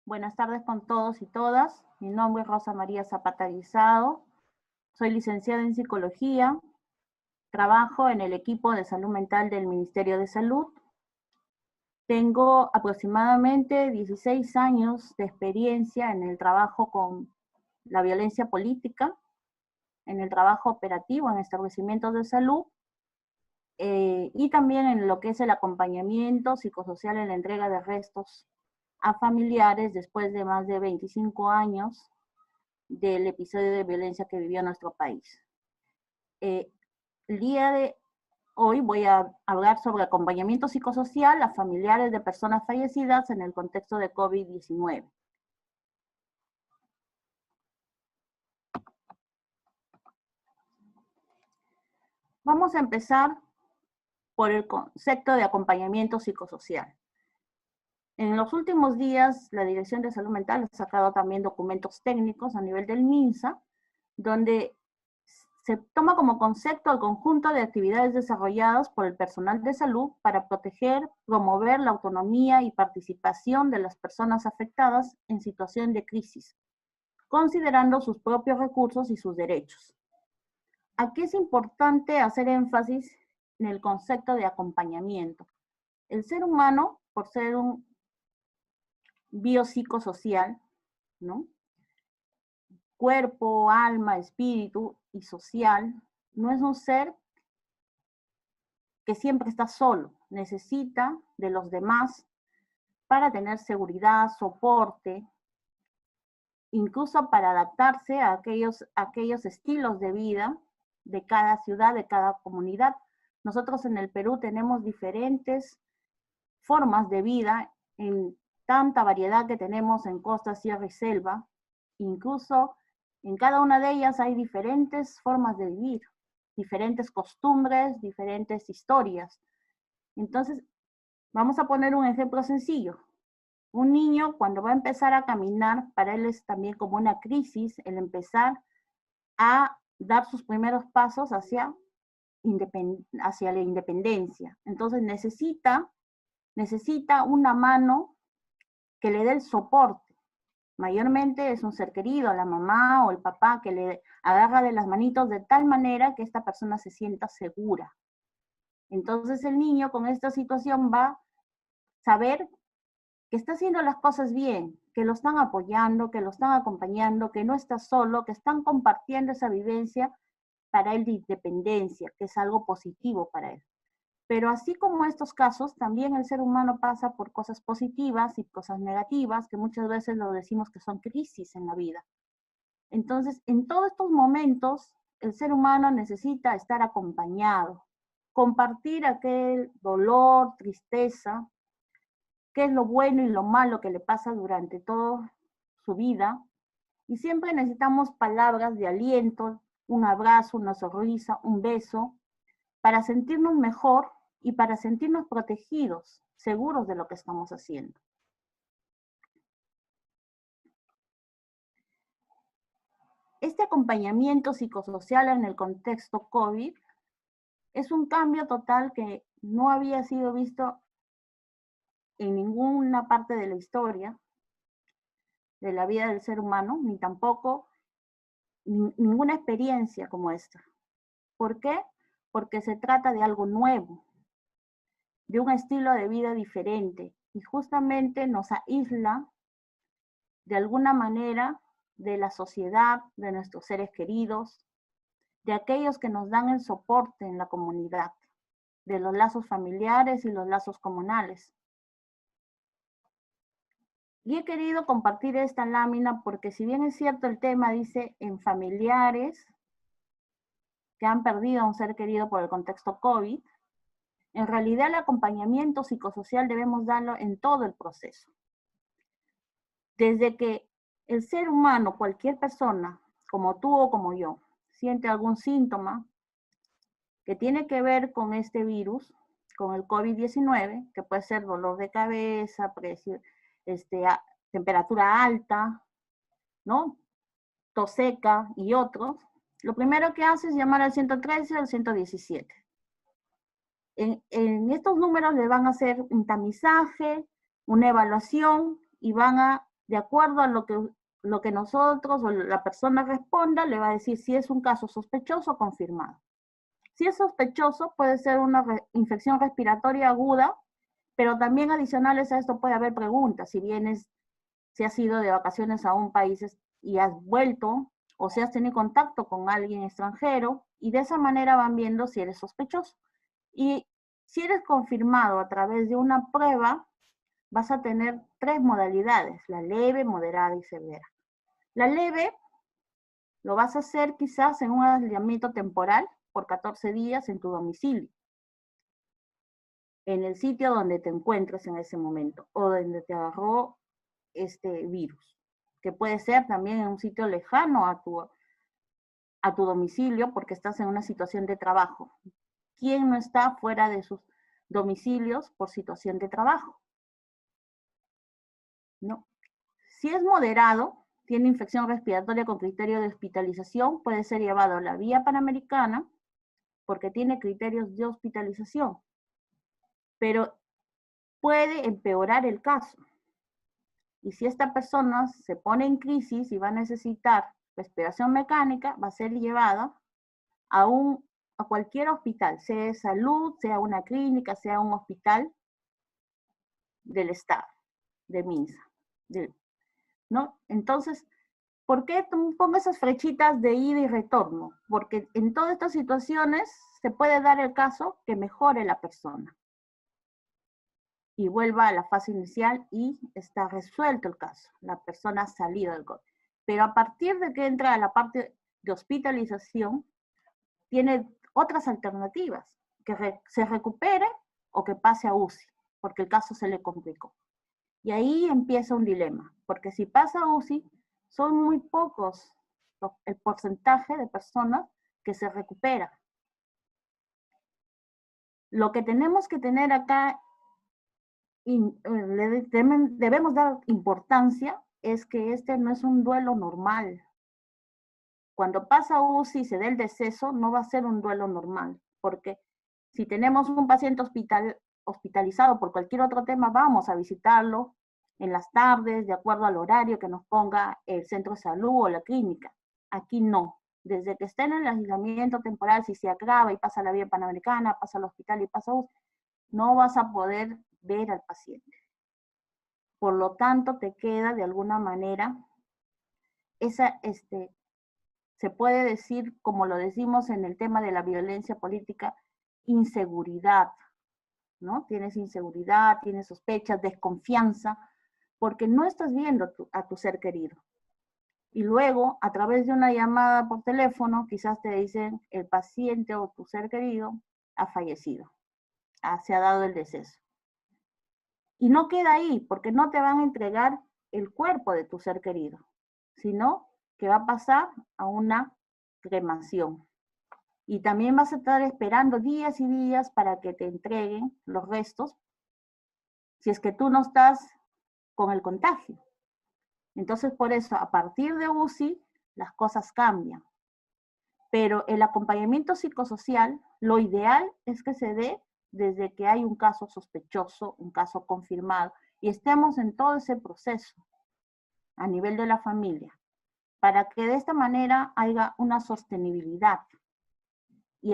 Buenas tardes con todos y todas. Mi nombre es Rosa María Zapata Guisado. Soy licenciada en Psicología. Trabajo en el equipo de salud mental del Ministerio de Salud. Tengo aproximadamente 16 años de experiencia en el trabajo con la violencia política, en el trabajo operativo en establecimientos de salud y también en lo que es el acompañamiento psicosocial en la entrega de restos a familiares después de más de 25 años del episodio de violencia que vivió nuestro país. El día de hoy voy a hablar sobre acompañamiento psicosocial a familiares de personas fallecidas en el contexto de COVID-19. Vamos a empezar por el concepto de acompañamiento psicosocial. En los últimos días, la Dirección de Salud Mental ha sacado también documentos técnicos a nivel del MINSA, donde se toma como concepto el conjunto de actividades desarrolladas por el personal de salud para proteger, promover la autonomía y participación de las personas afectadas en situación de crisis, considerando sus propios recursos y sus derechos. Aquí es importante hacer énfasis en el concepto de acompañamiento. El ser humano, por ser un biopsicosocial, ¿no? Cuerpo, alma, espíritu y social, no es un ser que siempre está solo, necesita de los demás para tener seguridad, soporte, incluso para adaptarse a aquellos estilos de vida de cada ciudad, de cada comunidad. Nosotros en el Perú tenemos diferentes formas de vida en tanta variedad que tenemos en costa, sierra y selva. Incluso en cada una de ellas hay diferentes formas de vivir, diferentes costumbres, diferentes historias. Entonces, vamos a poner un ejemplo sencillo. Un niño cuando va a empezar a caminar, para él es también como una crisis el empezar a dar sus primeros pasos hacia la independencia. Entonces necesita una mano que le dé el soporte. Mayormente es un ser querido, la mamá o el papá, que le agarra de las manitos de tal manera que esta persona se sienta segura. Entonces el niño con esta situación va a saber que está haciendo las cosas bien, que lo están apoyando, que lo están acompañando, que no está solo, que están compartiendo esa vivencia para él de independencia, que es algo positivo para él. Pero así como estos casos, también el ser humano pasa por cosas positivas y cosas negativas, que muchas veces lo decimos que son crisis en la vida. Entonces, en todos estos momentos, el ser humano necesita estar acompañado, compartir aquel dolor, tristeza, qué es lo bueno y lo malo que le pasa durante toda su vida. Y siempre necesitamos palabras de aliento, un abrazo, una sonrisa, un beso, para sentirnos mejor y para sentirnos protegidos, seguros de lo que estamos haciendo. Este acompañamiento psicosocial en el contexto COVID es un cambio total que no había sido visto en ninguna parte de la historia de la vida del ser humano, ni tampoco ninguna experiencia como esta. ¿Por qué? Porque se trata de algo nuevo, de un estilo de vida diferente y justamente nos aísla de alguna manera de la sociedad, de nuestros seres queridos, de aquellos que nos dan el soporte en la comunidad, de los lazos familiares y los lazos comunales. Y he querido compartir esta lámina porque si bien es cierto el tema dice en familiares que han perdido a un ser querido por el contexto COVID, en realidad el acompañamiento psicosocial debemos darlo en todo el proceso. Desde que el ser humano, cualquier persona, como tú o como yo, siente algún síntoma que tiene que ver con este virus, con el COVID-19, que puede ser dolor de cabeza, temperatura alta, ¿no? Tos seca y otros, lo primero que hace es llamar al 113 o al 117. En estos números le van a hacer un tamizaje, una evaluación y van a De acuerdo a lo que nosotros o la persona responda, le va a decir si es un caso sospechoso o confirmado. Si es sospechoso, puede ser una infección respiratoria aguda, pero también adicionales a esto puede haber preguntas. Si has ido de vacaciones a un país y has vuelto, o si has tenido contacto con alguien extranjero, y de esa manera van viendo si eres sospechoso. Y si eres confirmado a través de una prueba, vas a tener 3 modalidades: la leve, moderada y severa. La leve lo vas a hacer quizás en un aislamiento temporal por 14 días en tu domicilio, en el sitio donde te encuentres en ese momento, o donde te agarró este virus, que puede ser también en un sitio lejano a tu domicilio porque estás en una situación de trabajo. ¿Quién no está fuera de sus domicilios por situación de trabajo? ¿No? Si es moderado, tiene infección respiratoria con criterio de hospitalización, puede ser llevado a la vía panamericana porque tiene criterios de hospitalización, pero puede empeorar el caso. Y si esta persona se pone en crisis y va a necesitar respiración mecánica, va a ser llevada a cualquier hospital, sea de salud, sea una clínica, sea un hospital del Estado, de MINSA, ¿no? Entonces, ¿por qué pongo esas flechitas de ida y retorno? Porque en todas estas situaciones se puede dar el caso que mejore la persona y vuelva a la fase inicial y está resuelto el caso. La persona ha salido del COVID. Pero a partir de que entra a la parte de hospitalización, tiene otras alternativas, que se recupere o que pase a UCI, porque el caso se le complicó. Y ahí empieza un dilema, porque si pasa a UCI, son muy pocos el porcentaje de personas que se recuperan. Lo que tenemos que tener acá, debemos dar importancia, es que este no es un duelo normal. Cuando pasa UCI y se dé el deceso, no va a ser un duelo normal, porque si tenemos un paciente hospitalizado por cualquier otro tema, vamos a visitarlo en las tardes, de acuerdo al horario que nos ponga el centro de salud o la clínica. Aquí no. Desde que esté en el aislamiento temporal, si se agrava y pasa a la vía panamericana, pasa al hospital y pasa a UCI, no vas a poder ver al paciente. Por lo tanto, te queda de alguna manera se puede decir, como lo decimos en el tema de la violencia política, inseguridad, ¿no? Tienes inseguridad, tienes sospechas, desconfianza, porque no estás viendo a tu ser querido. Y luego, a través de una llamada por teléfono, quizás te dicen el paciente o tu ser querido ha fallecido, se ha dado el deceso. Y no queda ahí, porque no te van a entregar el cuerpo de tu ser querido, sino que va a pasar a una cremación. Y también vas a estar esperando días y días para que te entreguen los restos, si es que tú no estás con el contagio. Entonces, por eso, a partir de UCI, las cosas cambian. Pero el acompañamiento psicosocial, lo ideal es que se dé desde que hay un caso sospechoso, un caso confirmado, y estemos en todo ese proceso a nivel de la familia, para que de esta manera haya una sostenibilidad. Y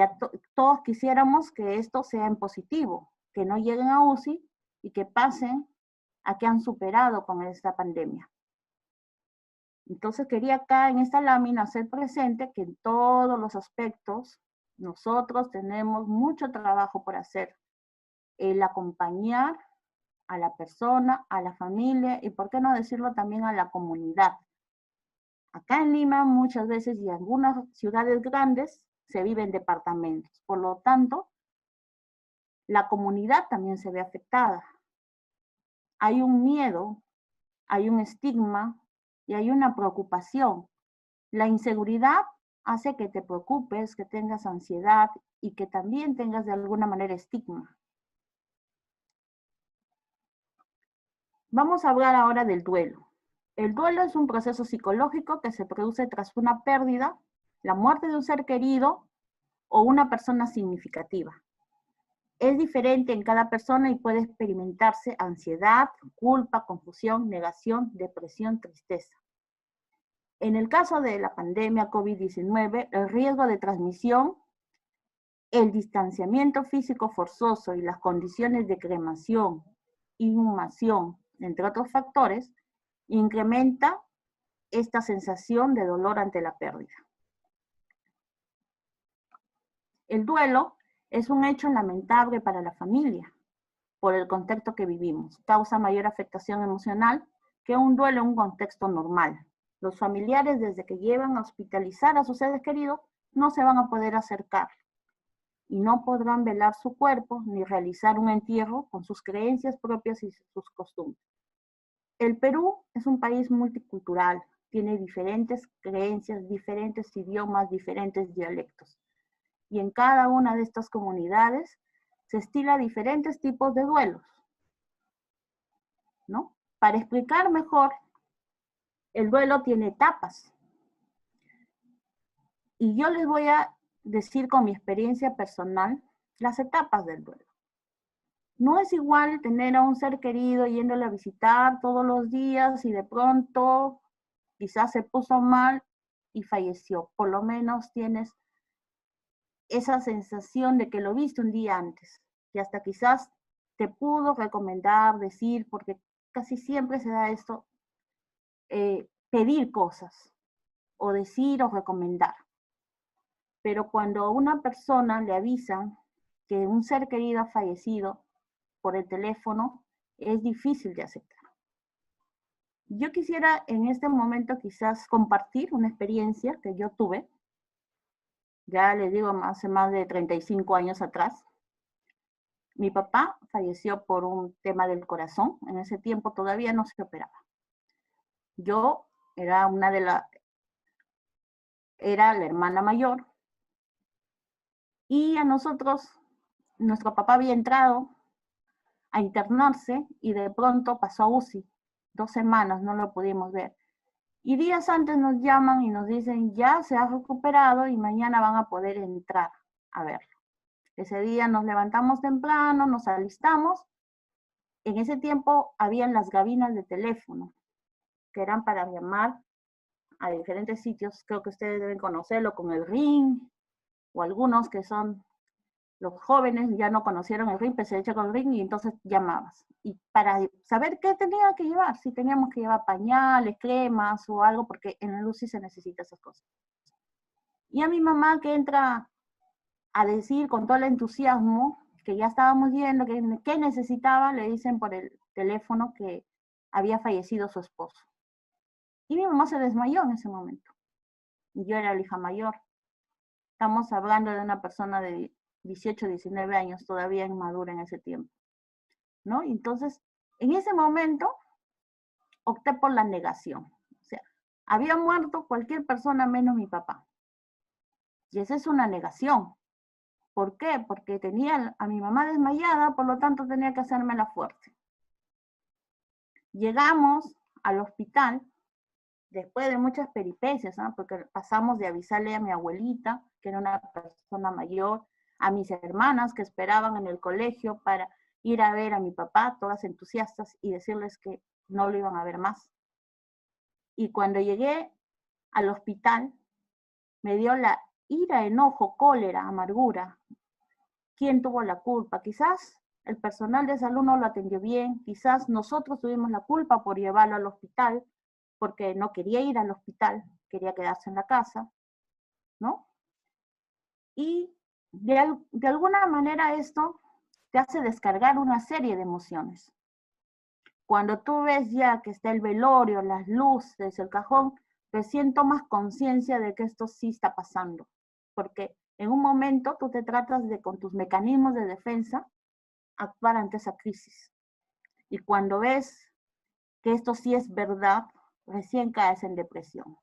todos quisiéramos que esto sea en positivo, que no lleguen a UCI y que pasen a que han superado con esta pandemia. Entonces quería acá en esta lámina hacer presente que en todos los aspectos nosotros tenemos mucho trabajo por hacer. El acompañar a la persona, a la familia y por qué no decirlo también a la comunidad. Acá en Lima muchas veces y en algunas ciudades grandes se vive en departamentos. Por lo tanto, la comunidad también se ve afectada. Hay un miedo, hay un estigma y hay una preocupación. La inseguridad hace que te preocupes, que tengas ansiedad y que también tengas de alguna manera estigma. Vamos a hablar ahora del duelo. El duelo es un proceso psicológico que se produce tras una pérdida, la muerte de un ser querido o una persona significativa. es diferente en cada persona y puede experimentarse ansiedad, culpa, confusión, negación, depresión, tristeza. En el caso de la pandemia COVID-19, el riesgo de transmisión, el distanciamiento físico forzoso y las condiciones de cremación, inhumación, entre otros factores, incrementa esta sensación de dolor ante la pérdida. El duelo es un hecho lamentable para la familia por el contexto que vivimos. Causa mayor afectación emocional que un duelo en un contexto normal. Los familiares, desde que llevan a hospitalizar a sus seres queridos, no se van a poder acercar y no podrán velar su cuerpo ni realizar un entierro con sus creencias propias y sus costumbres. El Perú es un país multicultural, tiene diferentes creencias, diferentes idiomas, diferentes dialectos. Y en cada una de estas comunidades se estila diferentes tipos de duelos, ¿no? Para explicar mejor, el duelo tiene etapas. Y yo les voy a decir con mi experiencia personal las etapas del duelo. No es igual tener a un ser querido yéndole a visitar todos los días y de pronto quizás se puso mal y falleció. Por lo menos tienes esa sensación de que lo viste un día antes y hasta quizás te pudo recomendar, decir, porque casi siempre se da esto, pedir cosas o decir o recomendar. Pero cuando a una persona le avisan que un ser querido ha fallecido por el teléfono, es difícil de aceptar. Yo quisiera en este momento quizás compartir una experiencia que yo tuve, ya les digo, hace más de 35 años atrás. Mi papá falleció por un tema del corazón, en ese tiempo todavía no se operaba. Yo era era la hermana mayor, y a nosotros, nuestro papá había entrado a internarse y de pronto pasó a UCI. 2 semanas no lo pudimos ver. Y días antes nos llaman y nos dicen, ya se ha recuperado y mañana van a poder entrar a verlo. Ese día nos levantamos temprano, nos alistamos. En ese tiempo habían las gabinas de teléfono, que eran para llamar a diferentes sitios. Creo que ustedes deben conocerlo con el Ring, o algunos que son los jóvenes ya no conocieron el Ring, pero se echa con el Ring y entonces llamabas. Y para saber qué tenía que llevar, si teníamos que llevar pañales, cremas o algo, porque en el UCI se necesita esas cosas. Y a mi mamá, que entra a decir con todo el entusiasmo que ya estábamos viendo que necesitaba, le dicen por el teléfono que había fallecido su esposo. Y mi mamá se desmayó en ese momento. Y yo era la hija mayor. Estamos hablando de una persona de 18, 19 años, todavía inmadura en ese tiempo, ¿no? Entonces, en ese momento, opté por la negación. O sea, había muerto cualquier persona menos mi papá. Y esa es una negación. ¿Por qué? Porque tenía a mi mamá desmayada, por lo tanto tenía que hacerme la fuerte. Llegamos al hospital, después de muchas peripecias, ¿no? Porque pasamos de avisarle a mi abuelita, que era una persona mayor, a mis hermanas que esperaban en el colegio para ir a ver a mi papá, todas entusiastas, y decirles que no lo iban a ver más. Y cuando llegué al hospital, me dio la ira, enojo, cólera, amargura. ¿Quién tuvo la culpa? Quizás el personal de salud no lo atendió bien, quizás nosotros tuvimos la culpa por llevarlo al hospital, porque no quería ir al hospital, quería quedarse en la casa, ¿no? Y de alguna manera esto te hace descargar una serie de emociones. Cuando tú ves ya que está el velorio, las luces, el cajón, recién tomas conciencia de que esto sí está pasando, porque en un momento tú te tratas de, con tus mecanismos de defensa, actuar ante esa crisis. Y cuando ves que esto sí es verdad, recién caes en depresión.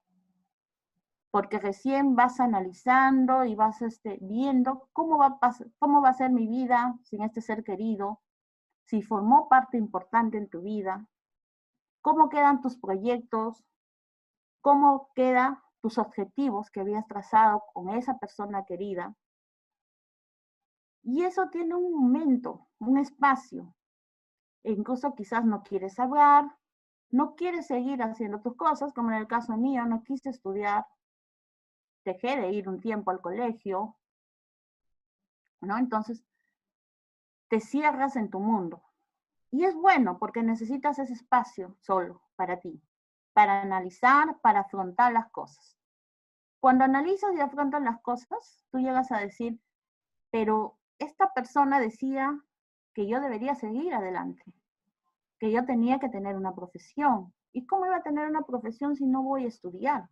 Porque recién vas analizando y vas viendo cómo va a ser mi vida sin este ser querido, si formó parte importante en tu vida, cómo quedan tus proyectos, cómo quedan tus objetivos que habías trazado con esa persona querida. Y eso tiene un momento, un espacio. E incluso quizás no quieres hablar, no quieres seguir haciendo tus cosas, como en el caso mío, no quise estudiar, dejé de ir un tiempo al colegio, ¿no? Entonces, te cierras en tu mundo. Y es bueno porque necesitas ese espacio solo para ti, para analizar, para afrontar las cosas. Cuando analizas y afrontas las cosas, tú llegas a decir, pero esta persona decía que yo debería seguir adelante, que yo tenía que tener una profesión. ¿Y cómo iba a tener una profesión si no voy a estudiar?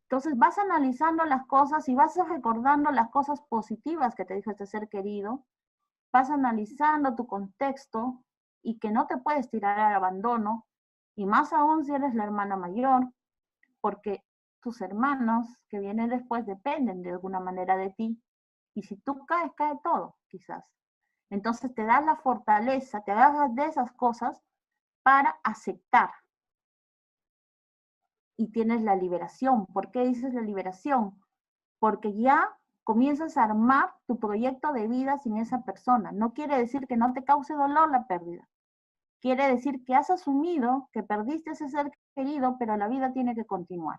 Entonces vas analizando las cosas y vas recordando las cosas positivas que te dijo este ser querido, vas analizando tu contexto y que no te puedes tirar al abandono, y más aún si eres la hermana mayor, porque tus hermanos que vienen después dependen de alguna manera de ti, y si tú caes, cae todo, quizás. Entonces te das la fortaleza, te agarras de esas cosas para aceptar. Y tienes la liberación. ¿Por qué dices la liberación? Porque ya comienzas a armar tu proyecto de vida sin esa persona. No quiere decir que no te cause dolor la pérdida. Quiere decir que has asumido que perdiste ese ser querido, pero la vida tiene que continuar.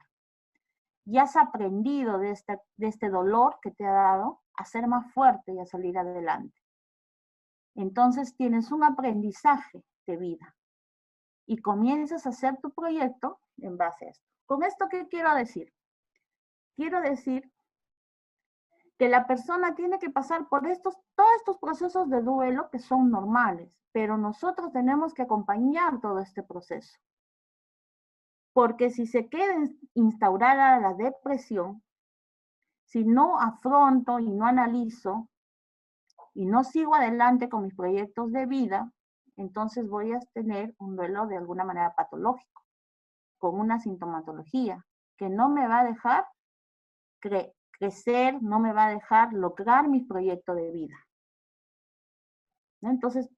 Y has aprendido de este dolor que te ha dado a ser más fuerte y a salir adelante. Entonces tienes un aprendizaje de vida y comienzas a hacer tu proyecto en base a esto. ¿Con esto qué quiero decir? Quiero decir que la persona tiene que pasar por todos estos procesos de duelo que son normales, pero nosotros tenemos que acompañar todo este proceso. Porque si se queda instaurada la depresión, si no afronto y no analizo y no sigo adelante con mis proyectos de vida, entonces voy a tener un duelo de alguna manera patológico, con una sintomatología que no me va a dejar crecer, no me va a dejar lograr mi proyecto de vida. Entonces,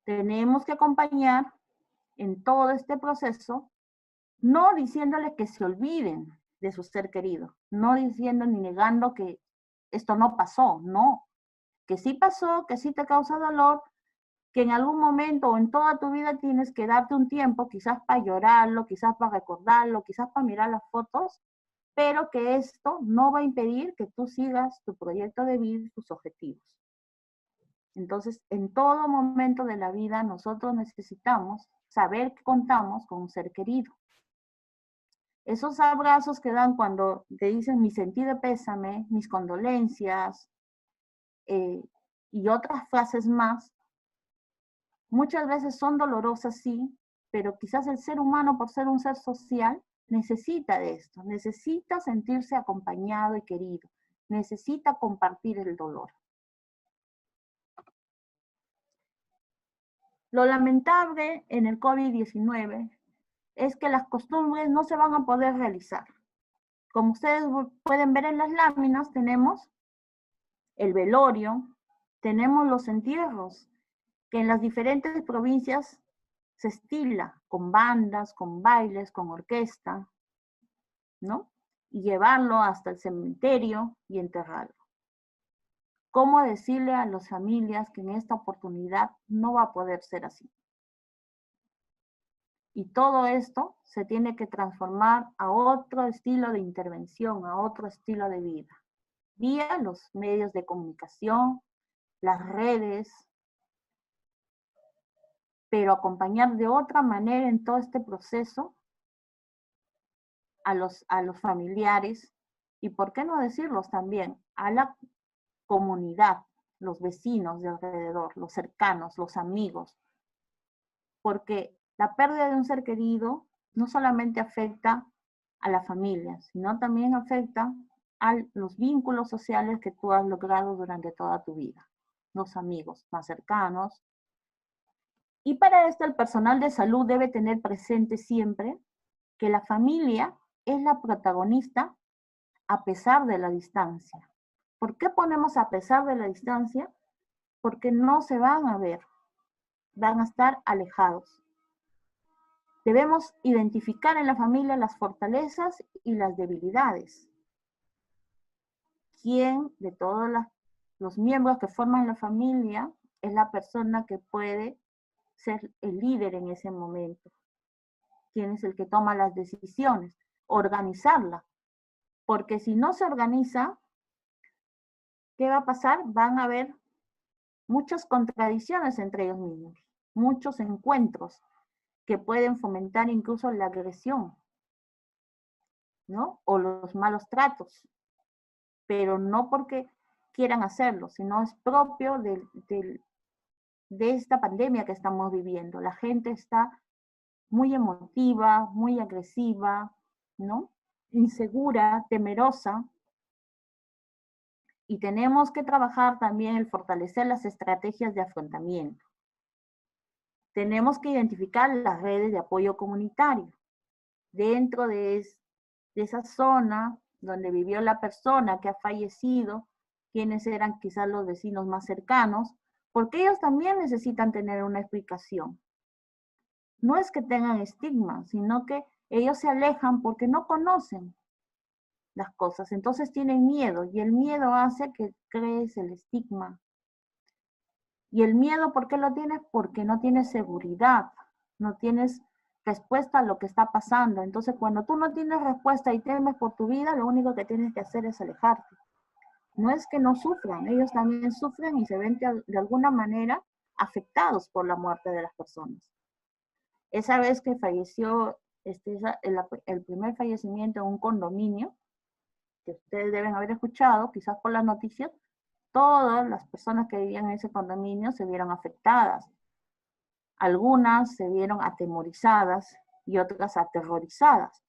tenemos que acompañar en todo este proceso, no diciéndole que se olviden de su ser querido, no diciendo ni negando que esto no pasó, no, que sí pasó, que sí te causa dolor, que en algún momento o en toda tu vida tienes que darte un tiempo, quizás para llorarlo, quizás para recordarlo, quizás para mirar las fotos, pero que esto no va a impedir que tú sigas tu proyecto de vida, tus objetivos. Entonces, en todo momento de la vida nosotros necesitamos saber que contamos con un ser querido. Esos abrazos que dan cuando te dicen mi sentido de pésame, mis condolencias y otras frases más, muchas veces son dolorosas, sí, pero quizás el ser humano, por ser un ser social, necesita de esto, necesita sentirse acompañado y querido, necesita compartir el dolor. Lo lamentable en el COVID-19 es que las costumbres no se van a poder realizar. Como ustedes pueden ver en las láminas, tenemos el velorio, tenemos los entierros, que en las diferentes provincias se estila con bandas, con bailes, con orquesta, ¿no? Y llevarlo hasta el cementerio y enterrarlo. ¿Cómo decirle a las familias que en esta oportunidad no va a poder ser así? Y todo esto se tiene que transformar a otro estilo de intervención, a otro estilo de vida, vía los medios de comunicación, las redes, pero acompañar de otra manera en todo este proceso a los familiares y, por qué no decirlos también, a la comunidad, los vecinos de alrededor, los cercanos, los amigos, porque la pérdida de un ser querido no solamente afecta a la familia, sino también afecta a los vínculos sociales que tú has logrado durante toda tu vida, los amigos más cercanos. Y para esto el personal de salud debe tener presente siempre que la familia es la protagonista a pesar de la distancia. ¿Por qué ponemos a pesar de la distancia? Porque no se van a ver, van a estar alejados. Debemos identificar en la familia las fortalezas y las debilidades. ¿Quién de todos los miembros que forman la familia, es la persona que puede ser el líder en ese momento. Quién es el que toma las decisiones, organizarla. Porque si no se organiza, ¿qué va a pasar? Van a haber muchas contradicciones entre ellos mismos, muchos encuentros que pueden fomentar incluso la agresión, ¿no? O los malos tratos, pero no porque quieran hacerlo, sino es propio de esta pandemia que estamos viviendo. La gente está muy emotiva, muy agresiva, ¿no? Insegura, temerosa, y tenemos que trabajar también el fortalecer las estrategias de afrontamiento. Tenemos que identificar las redes de apoyo comunitario dentro de esa zona donde vivió la persona que ha fallecido, quienes eran quizás los vecinos más cercanos, porque ellos también necesitan tener una explicación. No es que tengan estigma, sino que ellos se alejan porque no conocen las cosas, entonces tienen miedo y el miedo hace que crees el estigma. Y el miedo, ¿por qué lo tienes? Porque no tienes seguridad, no tienes respuesta a lo que está pasando. Entonces, cuando tú no tienes respuesta y temes por tu vida, lo único que tienes que hacer es alejarte. No es que no sufran, ellos también sufren y se ven de alguna manera afectados por la muerte de las personas. Esa vez que falleció, el primer fallecimiento en un condominio, que ustedes deben haber escuchado, quizás por las noticias, todas las personas que vivían en ese condominio se vieron afectadas. Algunas se vieron atemorizadas y otras aterrorizadas.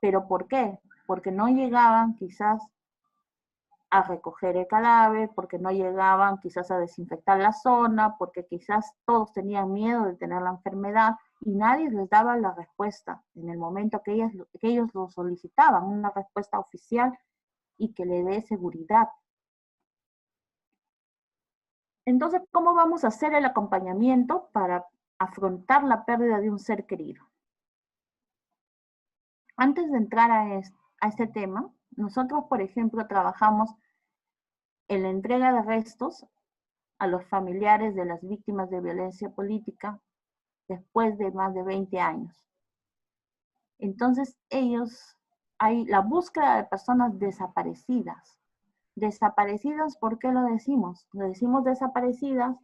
¿Pero por qué? Porque no llegaban quizás a recoger el cadáver, porque no llegaban quizás a desinfectar la zona, porque quizás todos tenían miedo de tener la enfermedad y nadie les daba la respuesta en el momento que ellos lo solicitaban, una respuesta oficial y que le dé seguridad. Entonces, ¿cómo vamos a hacer el acompañamiento para afrontar la pérdida de un ser querido? Antes de entrar a este tema, nosotros, por ejemplo, trabajamos en la entrega de restos a los familiares de las víctimas de violencia política después de más de 20 años. Entonces, hay la búsqueda de personas desaparecidas. Desaparecidas, ¿por qué lo decimos? Lo decimos desaparecidas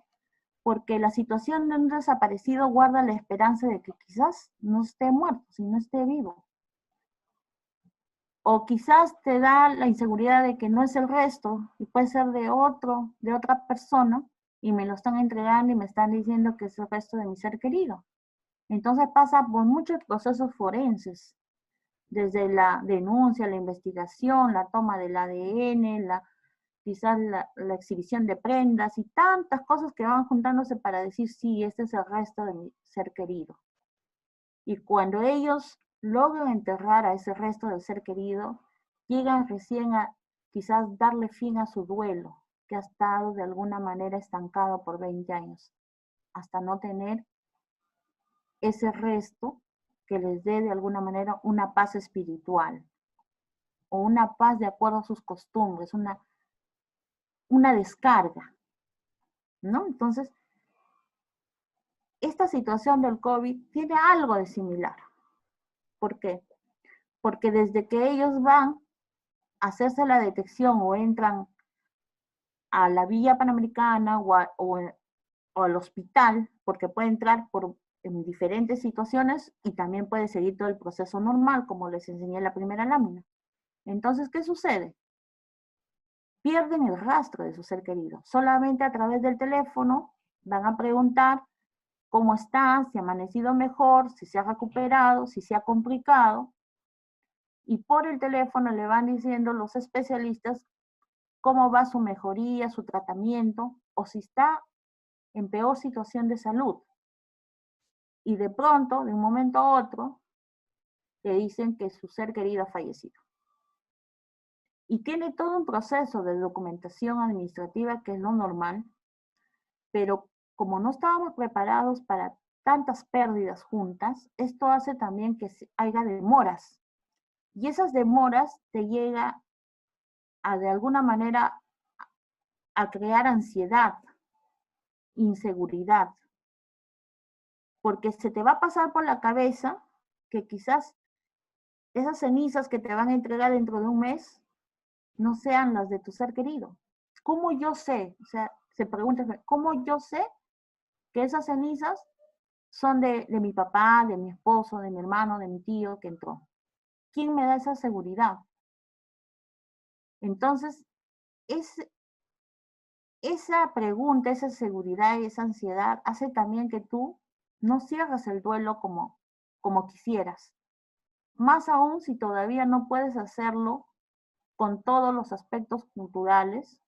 porque la situación de un desaparecido guarda la esperanza de que quizás no esté muerto, sino esté vivo. O quizás te da la inseguridad de que no es el resto y puede ser de otra persona y me lo están entregando y me están diciendo que es el resto de mi ser querido. Entonces pasa por muchos procesos forenses, desde la denuncia, la investigación, la toma del ADN, quizás la exhibición de prendas y tantas cosas que van juntándose para decir, sí, este es el resto de mi ser querido. Y cuando ellos logran enterrar a ese resto del ser querido, llegan recién a quizás darle fin a su duelo, que ha estado de alguna manera estancado por 20 años, hasta no tener ese resto que les dé de alguna manera una paz espiritual o una paz de acuerdo a sus costumbres, una descarga, ¿no? Entonces, esta situación del COVID tiene algo de similar. ¿Por qué? Porque desde que ellos van a hacerse la detección o entran a la Villa Panamericana o al hospital, porque puede entrar en diferentes situaciones y también puede seguir todo el proceso normal, como les enseñé en la primera lámina. Entonces, ¿qué sucede? Pierden el rastro de su ser querido. Solamente a través del teléfono van a preguntar cómo está, si ha amanecido mejor, si se ha recuperado, si se ha complicado. Y por el teléfono le van diciendo los especialistas cómo va su mejoría, su tratamiento, o si está en peor situación de salud. Y de pronto, de un momento a otro, le dicen que su ser querido ha fallecido. Y tiene todo un proceso de documentación administrativa que es lo normal, pero como no estábamos preparados para tantas pérdidas juntas, esto hace también que haya demoras. Y esas demoras te llega a de alguna manera a crear ansiedad, inseguridad, porque se te va a pasar por la cabeza que quizás esas cenizas que te van a entregar dentro de un mes no sean las de tu ser querido. ¿Cómo yo sé? O sea, se pregunta, ¿cómo yo sé que esas cenizas son de mi papá, de mi esposo, de mi hermano, de mi tío que entró? ¿Quién me da esa seguridad? Entonces, esa pregunta, esa seguridad y esa ansiedad hace también que tú no cierres el duelo como quisieras. Más aún si todavía no puedes hacerlo con todos los aspectos culturales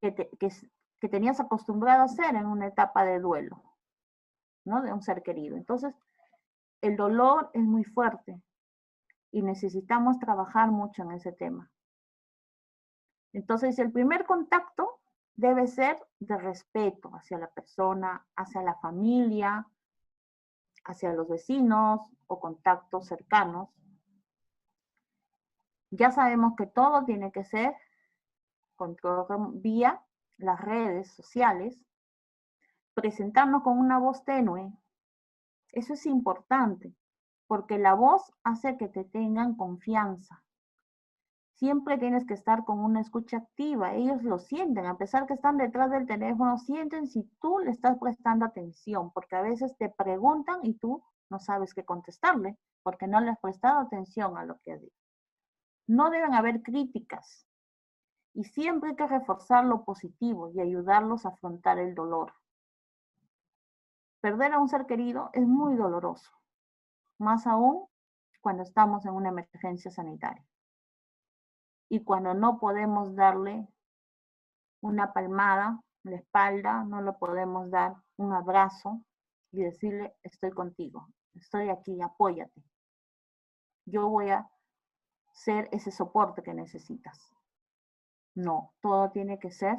que tenías acostumbrado a hacer en una etapa de duelo, ¿no? De un ser querido. Entonces, el dolor es muy fuerte y necesitamos trabajar mucho en ese tema. Entonces, el primer contacto debe ser de respeto hacia la persona, hacia la familia, hacia los vecinos o contactos cercanos. Ya sabemos que todo tiene que ser vía las redes sociales, presentarnos con una voz tenue. Eso es importante, porque la voz hace que te tengan confianza. Siempre tienes que estar con una escucha activa. Ellos lo sienten, a pesar que están detrás del teléfono, sienten si tú le estás prestando atención, porque a veces te preguntan y tú no sabes qué contestarle, porque no le has prestado atención a lo que has dicho. No deben haber críticas y siempre hay que reforzar lo positivo y ayudarlos a afrontar el dolor. Perder a un ser querido es muy doloroso, más aún cuando estamos en una emergencia sanitaria y cuando no podemos darle una palmada en la espalda, no le podemos dar un abrazo y decirle, estoy contigo, estoy aquí, apóyate. Yo voy a ser ese soporte que necesitas. No, todo tiene que ser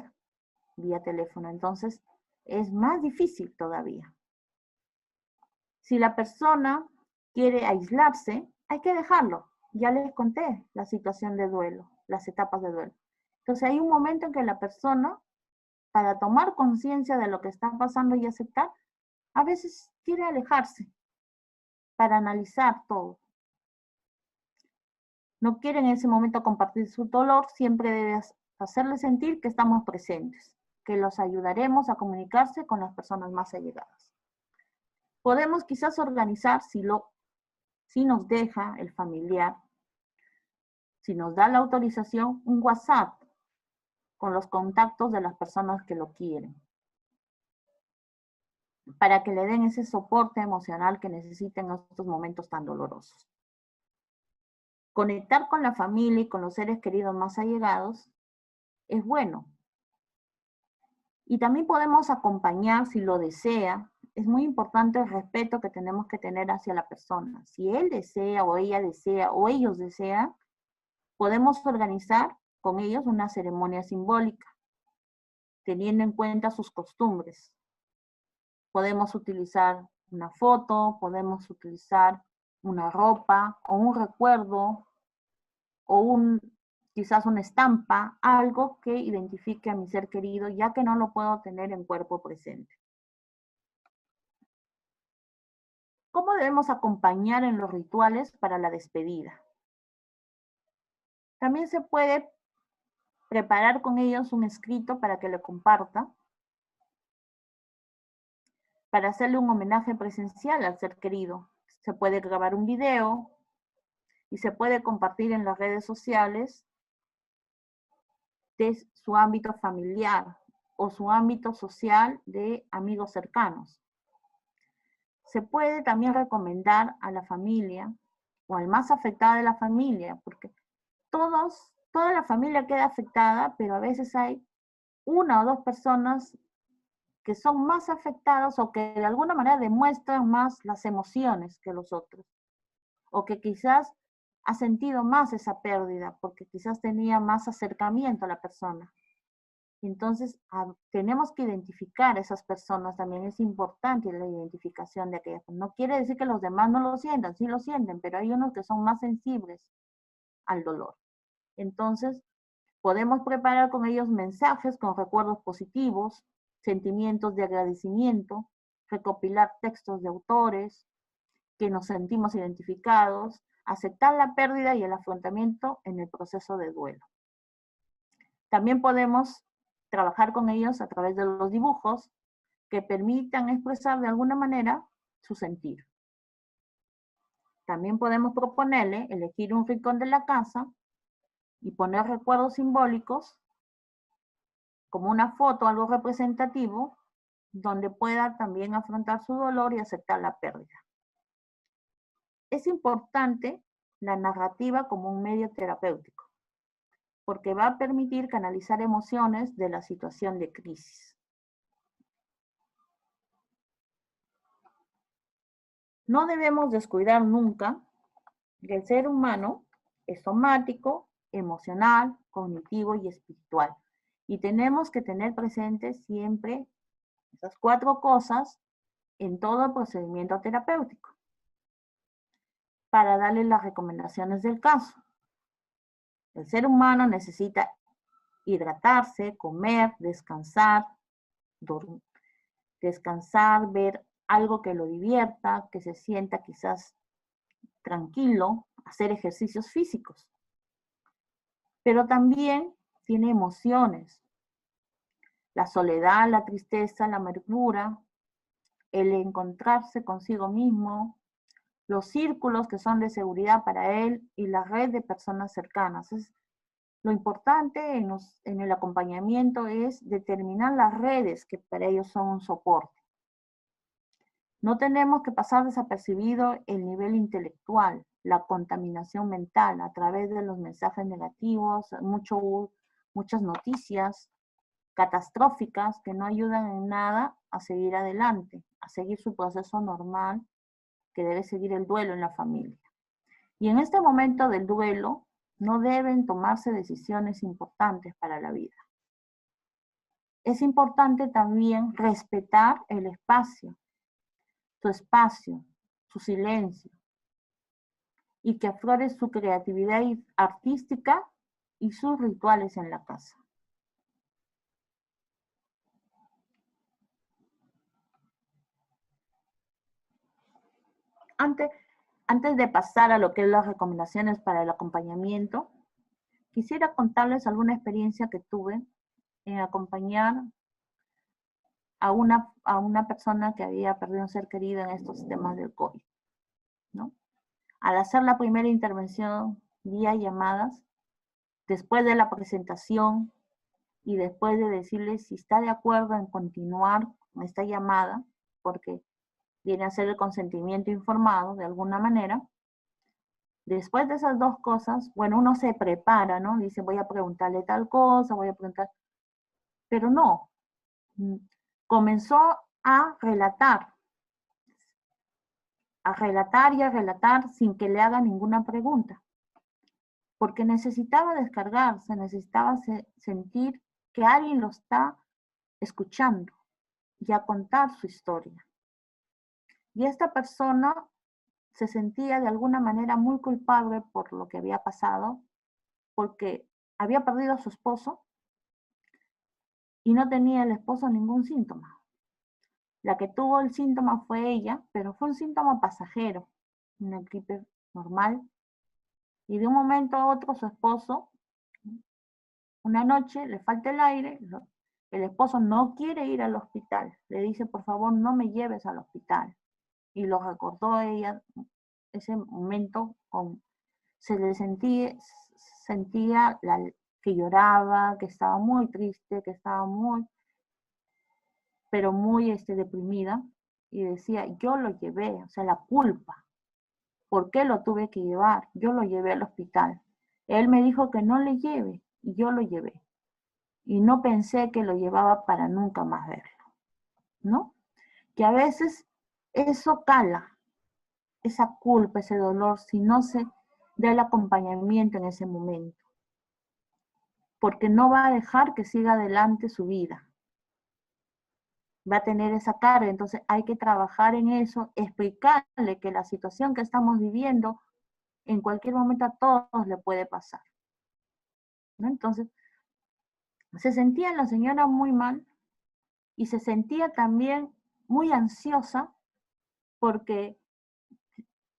vía teléfono. Entonces, es más difícil todavía. Si la persona quiere aislarse, hay que dejarlo. Ya les conté la situación de duelo, las etapas de duelo. Entonces, hay un momento en que la persona, para tomar conciencia de lo que está pasando y aceptar, a veces quiere alejarse para analizar todo. No quiere en ese momento compartir su dolor, siempre debes hacerle sentir que estamos presentes, que los ayudaremos a comunicarse con las personas más allegadas. Podemos quizás organizar, si nos deja el familiar, si nos da la autorización, un WhatsApp con los contactos de las personas que lo quieren, para que le den ese soporte emocional que necesiten en estos momentos tan dolorosos. Conectar con la familia y con los seres queridos más allegados es bueno. Y también podemos acompañar si lo desea. Es muy importante el respeto que tenemos que tener hacia la persona. Si él desea o ella desea o ellos desean, podemos organizar con ellos una ceremonia simbólica, teniendo en cuenta sus costumbres. Podemos utilizar una foto, podemos utilizar una ropa o un recuerdo o quizás una estampa, algo que identifique a mi ser querido, ya que no lo puedo tener en cuerpo presente. ¿Cómo debemos acompañar en los rituales para la despedida? También se puede preparar con ellos un escrito para que lo comparta, para hacerle un homenaje presencial al ser querido. Se puede grabar un video y se puede compartir en las redes sociales de su ámbito familiar o su ámbito social de amigos cercanos. Se puede también recomendar a la familia o al más afectado de la familia, porque toda la familia queda afectada, pero a veces hay una o dos personas que son más afectadas o que de alguna manera demuestran más las emociones que los otros, o que quizás ha sentido más esa pérdida, porque quizás tenía más acercamiento a la persona. Entonces, tenemos que identificar a esas personas, también es importante la identificación de aquellas. No quiere decir que los demás no lo sientan, sí lo sienten, pero hay unos que son más sensibles al dolor. Entonces, Podemos preparar con ellos mensajes con recuerdos positivos, sentimientos de agradecimiento, recopilar textos de autores que nos sentimos identificados, aceptar la pérdida y el afrontamiento en el proceso de duelo. También podemos trabajar con ellos a través de los dibujos que permitan expresar de alguna manera su sentir. También podemos proponerle elegir un rincón de la casa y poner recuerdos simbólicos como una foto, algo representativo, donde pueda también afrontar su dolor y aceptar la pérdida. Es importante la narrativa como un medio terapéutico, porque va a permitir canalizar emociones de la situación de crisis. No debemos descuidar nunca que el ser humano es somático, emocional, cognitivo y espiritual. Y tenemos que tener presentes siempre esas 4 cosas en todo el procedimiento terapéutico para darle las recomendaciones del caso. El ser humano necesita hidratarse, comer, descansar, ver algo que lo divierta, que se sienta quizás tranquilo, hacer ejercicios físicos. Pero también tiene emociones. La soledad, la tristeza, la amargura, el encontrarse consigo mismo, los círculos que son de seguridad para él y la red de personas cercanas. Lo importante en el acompañamiento es determinar las redes que para ellos son un soporte. No tenemos que pasar desapercibido el nivel intelectual, la contaminación mental a través de los mensajes negativos, muchas noticias catastróficas que no ayudan en nada a seguir adelante, a seguir su proceso normal que debe seguir el duelo en la familia. Y en este momento del duelo no deben tomarse decisiones importantes para la vida. Es importante también respetar el espacio, su silencio, y que aflore su creatividad artística y sus rituales en la casa. Antes de pasar a lo que es las recomendaciones para el acompañamiento, quisiera contarles alguna experiencia que tuve en acompañar a una persona que había perdido un ser querido en estos temas del COVID, ¿no? Al hacer la primera intervención vía llamadas, después de la presentación y después de decirle si está de acuerdo en continuar con esta llamada, porque viene a ser el consentimiento informado de alguna manera, después de esas 2 cosas, bueno, uno se prepara, ¿no? Dice, voy a preguntarle tal cosa, voy a preguntar, pero no, comenzó a relatar y a relatar sin que le haga ninguna pregunta, porque necesitaba descargarse, necesitaba sentir que alguien lo está escuchando y a contar su historia. Y esta persona se sentía de alguna manera muy culpable por lo que había pasado, porque había perdido a su esposo y no tenía el esposo ningún síntoma. La que tuvo el síntoma fue ella, pero fue un síntoma pasajero, una gripe normal. Y de un momento a otro su esposo, una noche, le falta el aire, el esposo no quiere ir al hospital. Le dice, por favor, no me lleves al hospital. Y lo recordó ella, ese momento, se le sentía que lloraba, que estaba muy triste, que estaba pero muy deprimida, y decía, yo lo llevé, o sea, la culpa. ¿Por qué lo tuve que llevar? Yo lo llevé al hospital. Él me dijo que no le lleve, y yo lo llevé. Y no pensé que lo llevaba para nunca más verlo, ¿no? Que a veces eso cala, esa culpa, ese dolor, si no se da el acompañamiento en ese momento. Porque no va a dejar que siga adelante su vida. Va a tener esa carga, entonces hay que trabajar en eso, explicarle que la situación que estamos viviendo en cualquier momento a todos le puede pasar, ¿no? Entonces, Se sentía la señora muy mal y se sentía también muy ansiosa porque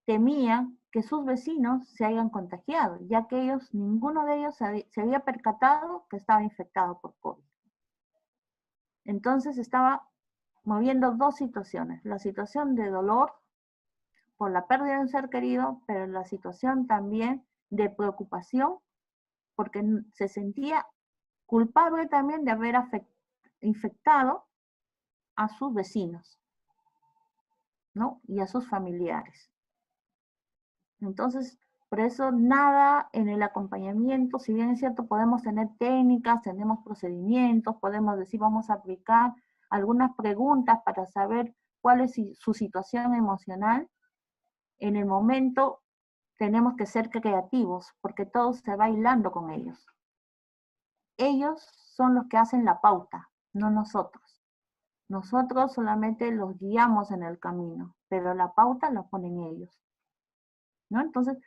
temía que sus vecinos se hayan contagiado, ya que ninguno de ellos se había percatado que estaba infectado por COVID. Entonces estaba moviendo dos situaciones, la situación de dolor por la pérdida de un ser querido, pero la situación también de preocupación porque se sentía culpable también de haber infectado a sus vecinos, ¿no? Y a sus familiares. Entonces, por eso nada en el acompañamiento, si bien es cierto, podemos tener técnicas, tenemos procedimientos, podemos decir, vamos a aplicar algunas preguntas para saber cuál es su situación emocional, en el momento tenemos que ser creativos, porque todo se va hilando con ellos. Ellos son los que hacen la pauta, no nosotros. Nosotros solamente los guiamos en el camino, pero la pauta la ponen ellos, ¿no? Entonces,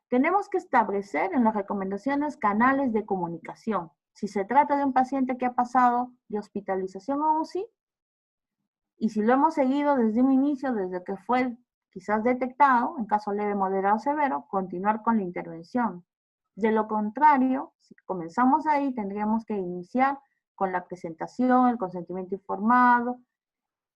tenemos que establecer en las recomendaciones canales de comunicación. Si se trata de un paciente que ha pasado de hospitalización a UCI, y si lo hemos seguido desde un inicio, desde que fue quizás detectado, en caso leve, moderado o severo, continuar con la intervención. De lo contrario, si comenzamos ahí, tendríamos que iniciar con la presentación, el consentimiento informado,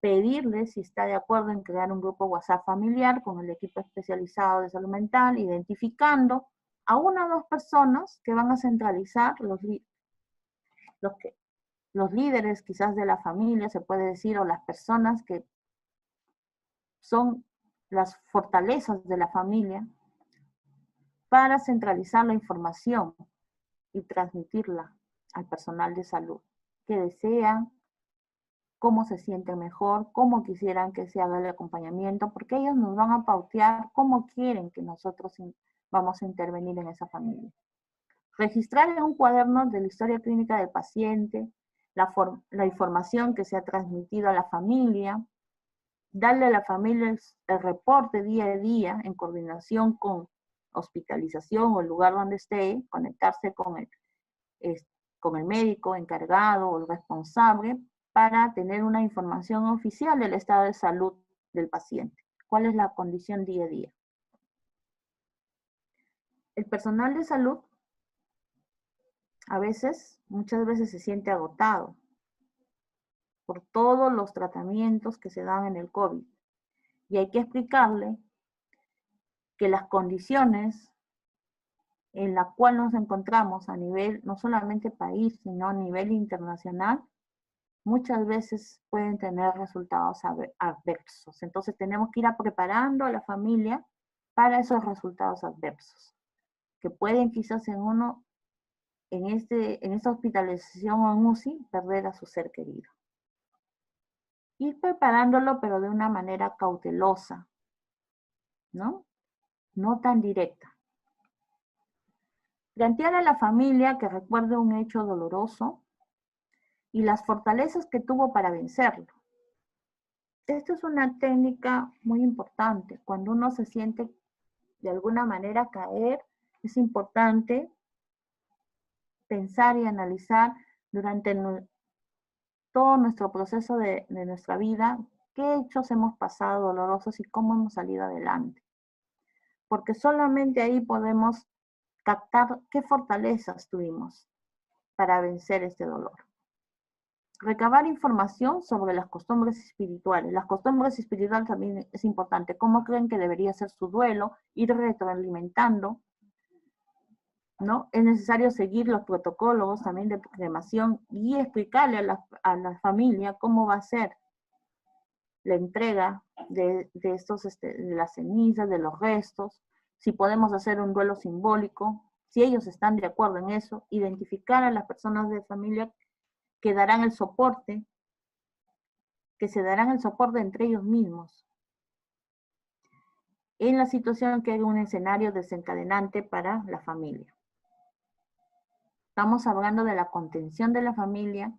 pedirle si está de acuerdo en crear un grupo WhatsApp familiar con el equipo especializado de salud mental, identificando a una o dos personas que van a centralizar los líderes quizás de la familia, se puede decir, o las personas que son las fortalezas de la familia, para centralizar la información y transmitirla al personal de salud, que desean, cómo se sienten mejor, cómo quisieran que se haga el acompañamiento, porque ellos nos van a pautear cómo quieren que nosotros vamos a intervenir en esa familia. Registrar en un cuaderno de la historia clínica del paciente, la información que se ha transmitido a la familia, darle a la familia el reporte día a día en coordinación con hospitalización o el lugar donde esté, conectarse con el médico encargado o el responsable para tener una información oficial del estado de salud del paciente. ¿Cuál es la condición día a día? El personal de salud muchas veces se siente agotado por todos los tratamientos que se dan en el COVID. Y hay que explicarle que las condiciones en las cuales nos encontramos a nivel, no solamente país, sino a nivel internacional, muchas veces pueden tener resultados adversos. Entonces tenemos que ir preparando a la familia para esos resultados adversos, que pueden quizás en esta hospitalización o en UCI, perder a su ser querido. Ir preparándolo, pero de una manera cautelosa, ¿no? No tan directa. Plantear a la familia que recuerde un hecho doloroso y las fortalezas que tuvo para vencerlo. Esta es una técnica muy importante. Cuando uno se siente de alguna manera caer, es importante pensar y analizar durante todo nuestro proceso de nuestra vida, qué hechos hemos pasado dolorosos y cómo hemos salido adelante. Porque solamente ahí podemos captar qué fortalezas tuvimos para vencer este dolor. Recabar información sobre las costumbres espirituales. Las costumbres espirituales también es importante. ¿Cómo creen que debería ser su duelo? Ir retroalimentando, ¿no? Es necesario seguir los protocolos también de cremación y explicarle a la familia cómo va a ser la entrega de las cenizas, de los restos, si podemos hacer un duelo simbólico, si ellos están de acuerdo en eso, identificar a las personas de familia que darán el soporte, que se darán el soporte entre ellos mismos, en la situación que hay un escenario desencadenante para la familia. Estamos hablando de la contención de la familia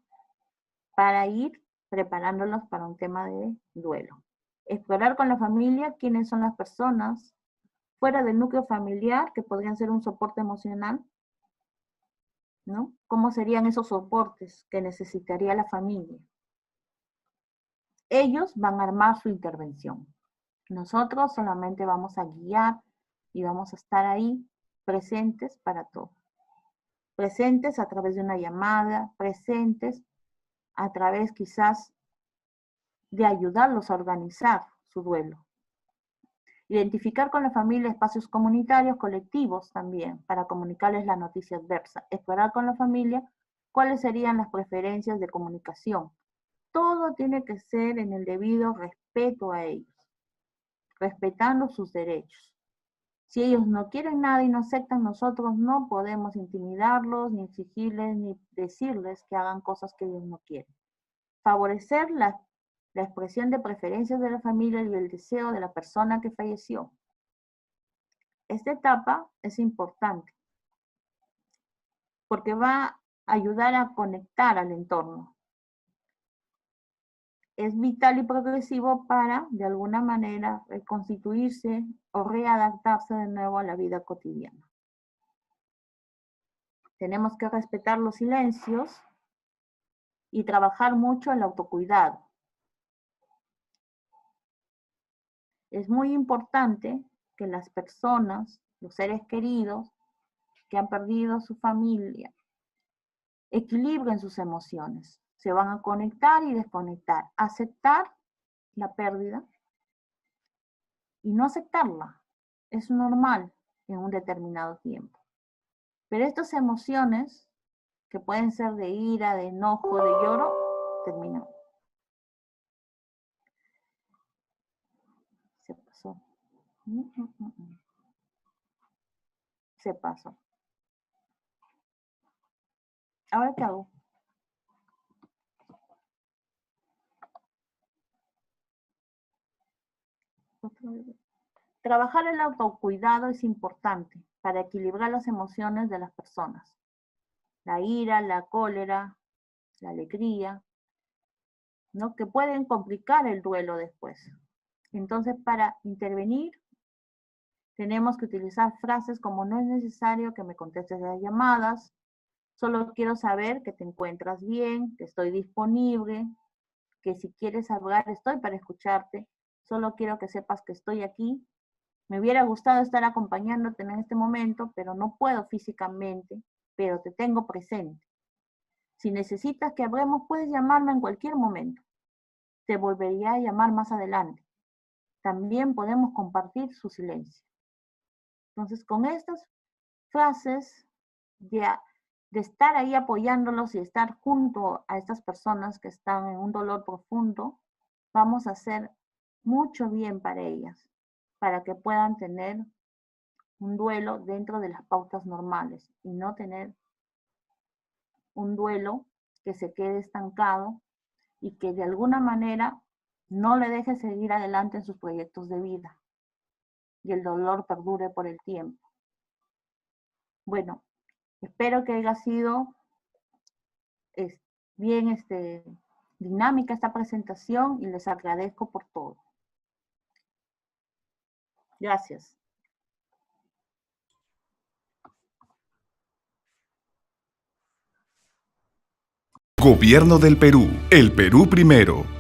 para ir preparándolos para un tema de duelo. Explorar con la familia quiénes son las personas fuera del núcleo familiar que podrían ser un soporte emocional ¿no? ¿Cómo serían esos soportes que necesitaría la familia? Ellos van a armar su intervención. Nosotros solamente vamos a guiar y vamos a estar ahí presentes para todo. Presentes a través de una llamada, presentes a través quizás de ayudarlos a organizar su duelo. Identificar con la familia espacios comunitarios, colectivos también, para comunicarles la noticia adversa. Explorar con la familia cuáles serían las preferencias de comunicación. Todo tiene que ser en el debido respeto a ellos, respetando sus derechos. Si ellos no quieren nada y no aceptan, nosotros no podemos intimidarlos, ni exigirles, ni decirles que hagan cosas que ellos no quieren. Favorecer la expresión de preferencias de la familia y el deseo de la persona que falleció. Esta etapa es importante porque va a ayudar a conectar al entorno. Es vital y progresivo para, de alguna manera, reconstituirse o readaptarse de nuevo a la vida cotidiana. Tenemos que respetar los silencios y trabajar mucho el autocuidado. Es muy importante que las personas, los seres queridos que han perdido su familia, equilibren sus emociones. Se van a conectar y desconectar. Aceptar la pérdida y no aceptarla. Es normal en un determinado tiempo. Pero estas emociones, que pueden ser de ira, de enojo, de lloro, terminan. Se pasó. Se pasó. ¿Ahora qué hago? Trabajar el autocuidado es importante para equilibrar las emociones de las personas. La ira, la cólera, la alegría, ¿no? Que pueden complicar el duelo después. Entonces, para intervenir, tenemos que utilizar frases como no es necesario que me contestes las llamadas, solo quiero saber que te encuentras bien, que estoy disponible, que si quieres hablar estoy para escucharte, solo quiero que sepas que estoy aquí. Me hubiera gustado estar acompañándote en este momento, pero no puedo físicamente, pero te tengo presente. Si necesitas que hablemos, puedes llamarme en cualquier momento. Te volvería a llamar más adelante. También podemos compartir su silencio. Entonces, con estas frases de estar ahí apoyándolos y estar junto a estas personas que están en un dolor profundo, vamos a hacer mucho bien para ellas, para que puedan tener un duelo dentro de las pautas normales y no tener un duelo que se quede estancado y que de alguna manera no le deje seguir adelante en sus proyectos de vida y el dolor perdure por el tiempo. Bueno, espero que haya sido bien dinámica esta presentación y les agradezco por todo. Gracias. Gobierno del Perú. El Perú primero.